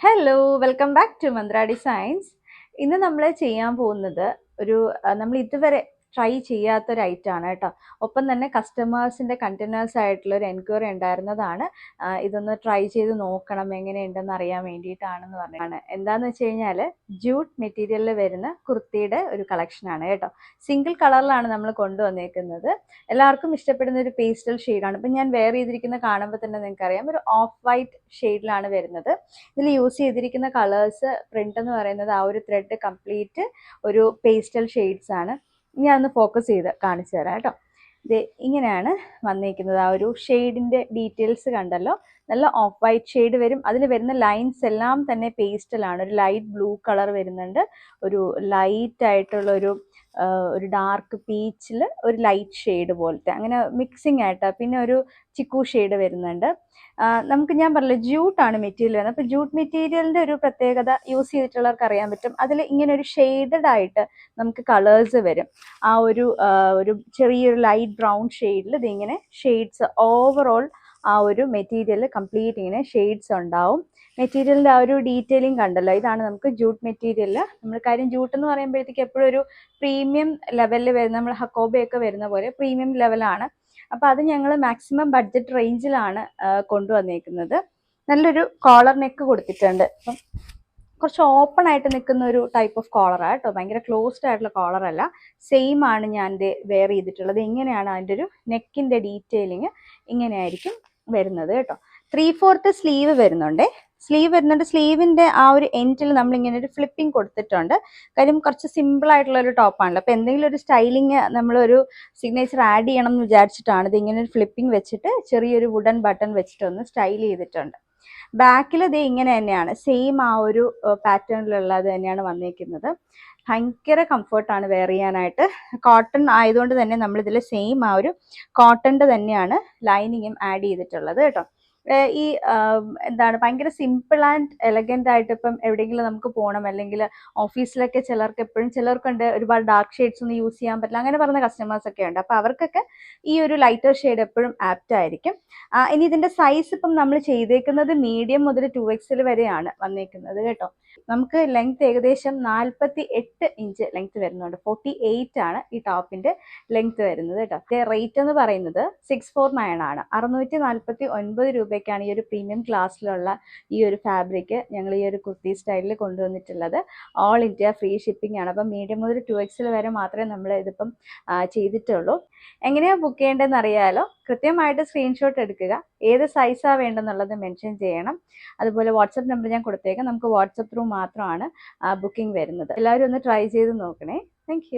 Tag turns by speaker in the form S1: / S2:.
S1: Hello welcome back to Mantra designs. ഇന്ന് നമ്മൾ ചെയ്യാൻ പോകുന്നത് നമ്മൾ ഇതുവരെ ട്രൈ ചെയ്യാത്തൊരു ഐറ്റമാണ് കേട്ടോ. ഒപ്പം തന്നെ കസ്റ്റമേഴ്സിൻ്റെ കണ്ടിന്യൂസ് ആയിട്ടുള്ള ഒരു എൻക്വയറി ഉണ്ടായിരുന്നതാണ്. ഇതൊന്ന് ട്രൈ ചെയ്ത് നോക്കണം എങ്ങനെയുണ്ടെന്ന് അറിയാൻ വേണ്ടിയിട്ടാണെന്ന് പറഞ്ഞാണ്. എന്താണെന്ന് വെച്ച് കഴിഞ്ഞാൽ ജൂട്ട് മെറ്റീരിയലിൽ വരുന്ന കുർത്തിയുടെ ഒരു കളക്ഷനാണ് കേട്ടോ. സിംഗിൾ കളറിലാണ് നമ്മൾ കൊണ്ടുവന്നേക്കുന്നത്. എല്ലാവർക്കും ഇഷ്ടപ്പെടുന്ന ഒരു പേസ്റ്റൽ ഷെയ്ഡാണ്. ഇപ്പം ഞാൻ വെയർ ചെയ്തിരിക്കുന്ന കാണുമ്പോൾ തന്നെ നിങ്ങൾക്കറിയാം, ഒരു ഓഫ് വൈറ്റ് ഷെയ്ഡിലാണ് വരുന്നത്. ഇതിൽ യൂസ് ചെയ്തിരിക്കുന്ന കളേഴ്സ് പ്രിന്റ് എന്ന് പറയുന്നത് ആ ഒരു ത്രെഡ് കംപ്ലീറ്റ് ഒരു പേസ്റ്റൽ ഷെയ്ഡ്സ് ആണ്. ഞാൻ ഒന്ന് ഫോക്കസ് ചെയ്ത് കാണിച്ചു തരാം കേട്ടോ. ഇത് ഇങ്ങനെയാണ് വന്നിരിക്കുന്നത്. ആ ഒരു ഷെയ്ഡിൻ്റെ ഡീറ്റെയിൽസ് കണ്ടല്ലോ. നല്ല ഓഫ് വൈറ്റ് ഷെയ്ഡ് വരും. അതിൽ വരുന്ന ലൈൻസ് എല്ലാം തന്നെ പേസ്റ്റലാണ്. ഒരു ലൈറ്റ് ബ്ലൂ കളർ വരുന്നുണ്ട്, ഒരു ലൈറ്റ് ആയിട്ടുള്ള ഒരു ഡാർക്ക് പീച്ചിൽ ഒരു ലൈറ്റ് ഷെയ്ഡ് പോലത്തെ, അങ്ങനെ മിക്സിങ് ആയിട്ട്. പിന്നെ ഒരു ചിക്കു ഷെയ്ഡ് വരുന്നുണ്ട്. ഞാൻ പറഞ്ഞില്ല, ജൂട്ടാണ് മെറ്റീരിയൽ വരുന്നത്. അപ്പോൾ ജൂട്ട് മെറ്റീരിയലിൻ്റെ ഒരു പ്രത്യേകത യൂസ് ചെയ്തിട്ടുള്ളവർക്ക് അറിയാൻ പറ്റും. അതിൽ ഇങ്ങനെ ഒരു ഷെയ്ഡഡ് ആയിട്ട് നമുക്ക് കളേഴ്സ് വരും. ഒരു ചെറിയൊരു ലൈറ്റ് ബ്രൗൺ ഷെയ്ഡിൽ ഇതിങ്ങനെ ഷെയ്ഡ്സ് ഓവറോൾ ആ ഒരു മെറ്റീരിയൽ കംപ്ലീറ്റ് ഇങ്ങനെ ഷെയ്ഡ്സ് ഉണ്ടാവും. മെറ്റീരിയലിൻ്റെ ആ ഒരു ഡീറ്റെയിലിംഗ് കണ്ടല്ലോ. ഇതാണ് നമുക്ക് ജൂട്ട് മെറ്റീരിയൽ. നമ്മൾ കാര്യം ജൂട്ട് എന്ന് പറയുമ്പോഴത്തേക്ക് എപ്പോഴും ഒരു പ്രീമിയം ലെവലിൽ വരുന്ന, നമ്മൾ ഹക്കോബയൊക്കെ വരുന്ന പോലെ പ്രീമിയം ലെവലാണ്. അപ്പോൾ അത് ഞങ്ങൾ മാക്സിമം ബഡ്ജറ്റ് റേഞ്ചിലാണ് കൊണ്ടുവന്നേക്കുന്നത്. നല്ലൊരു കോളർ നെക്ക് കൊടുത്തിട്ടുണ്ട്. അപ്പം കുറച്ച് ഓപ്പൺ ആയിട്ട് നിൽക്കുന്ന ഒരു ടൈപ്പ് ഓഫ് കോളറാണ് കേട്ടോ. ഭയങ്കര ക്ലോസ്ഡ് ആയിട്ടുള്ള കോളറല്ല. സെയിം ആണ് ഞാൻ വെയർ ചെയ്തിട്ടുള്ളത്. ഇങ്ങനെയാണ് അതിൻ്റെ ഒരു നെക്കിൻ്റെ ഡീറ്റെയിലിങ് ഇങ്ങനെയായിരിക്കും വരുന്നത് കേട്ടോ. 3/4 സ്ലീവ് വരുന്നുണ്ട്. സ്ലീവിൻ്റെ ആ ഒരു എൻഡിൽ നമ്മളിങ്ങനെ ഒരു ഫ്ലിപ്പിംഗ് കൊടുത്തിട്ടുണ്ട്. കാര്യം കുറച്ച് സിമ്പിൾ ആയിട്ടുള്ള ഒരു ടോപ്പാണല്ലോ. അപ്പോൾ എന്തെങ്കിലും ഒരു സ്റ്റൈലിങ്, നമ്മളൊരു സിഗ്നേച്ചർ ആഡ് ചെയ്യണം എന്ന് വിചാരിച്ചിട്ടാണ് ഇത് ഇങ്ങനെ ഒരു ഫ്ലിപ്പിംഗ് വെച്ചിട്ട് ചെറിയൊരു വുഡൻ ബട്ടൺ വെച്ചിട്ടൊന്ന് സ്റ്റൈൽ ചെയ്തിട്ടുണ്ട്. ബാക്കിൽ ഇത് ഇങ്ങനെ തന്നെയാണ്, സെയിം ആ ഒരു പാറ്റേണിലുള്ളത് തന്നെയാണ് വന്നിരിക്കുന്നത്. ഭയങ്കര കംഫർട്ടാണ് വെയർ ചെയ്യാനായിട്ട്. കോട്ടൺ ആയതുകൊണ്ട് തന്നെ നമ്മളിതിൽ സെയിം ആ ഒരു കോട്ടൻ്റെ തന്നെയാണ് ലൈനിങ്ങും ആഡ് ചെയ്തിട്ടുള്ളത് കേട്ടോ. എന്താണ്, ഭയങ്കര സിമ്പിൾ ആൻഡ് എലഗൻ്റ് ആയിട്ട് ഇപ്പം എവിടെയെങ്കിലും നമുക്ക് പോകണം, അല്ലെങ്കിൽ ഓഫീസിലൊക്കെ ചിലർക്കുണ്ട് ഒരുപാട് ഡാർക്ക് ഷെയ്ഡ്സ് ഒന്നും യൂസ് ചെയ്യാൻ പറ്റില്ല, അങ്ങനെ പറഞ്ഞ കസ്റ്റമേഴ്സ് ഒക്കെ ഉണ്ട്. അപ്പോൾ അവർക്കൊക്കെ ഈ ഒരു ലൈറ്റർ ഷെയ്ഡ് എപ്പോഴും ആപ്റ്റ് ആയിരിക്കും. ഇനി ഇതിൻ്റെ സൈസ് ഇപ്പം നമ്മൾ ചെയ്തേക്കുന്നത് മീഡിയം മുതൽ 2XL വരെയാണ് വന്നേക്കുന്നത് കേട്ടോ. നമുക്ക് ലെങ്ത് ഏകദേശം 48 ഇഞ്ച് ലെങ്ത് വരുന്നുണ്ട്. 48 ആണ് ഈ ടോപ്പിൻ്റെ ലെങ്ത് വരുന്നത് കേട്ടോ. റേറ്റ് എന്ന് പറയുന്നത് 649 ആണ്. 649 രൂപയ്ക്കാണ് ഈ ഒരു പ്രീമിയം ക്ലാസ്സിലുള്ള ഈ ഒരു ഫാബ്രിക് ഞങ്ങൾ ഈ ഒരു കുർത്തി സ്റ്റൈലിൽ കൊണ്ടുവന്നിട്ടുള്ളത്. ഓൾ ഇന്ത്യ ഫ്രീ ഷിപ്പിംഗ് ആണ്. അപ്പം മീഡിയം മുതൽ 2XL വരെ മാത്രമേ നമ്മൾ ഇതിപ്പം ചെയ്തിട്ടുള്ളൂ. എങ്ങനെയാണ് ബുക്ക് ചെയ്യേണ്ടതെന്ന് അറിയാലോ. കൃത്യമായിട്ട് സ്ക്രീൻഷോട്ട് എടുക്കുക, ഏത് സൈസാണ് വേണ്ടെന്നുള്ളത് മെൻഷൻ ചെയ്യണം. അതുപോലെ വാട്സപ്പ് നമ്പർ ഞാൻ കൊടുത്തേക്കാം. നമുക്ക് വാട്സപ്പ് ത്രൂ മാത്രമാണ് ബുക്കിംഗ് വരുന്നത്. എല്ലാവരും ഒന്ന് ട്രൈ ചെയ്ത് നോക്കണേ. താങ്ക്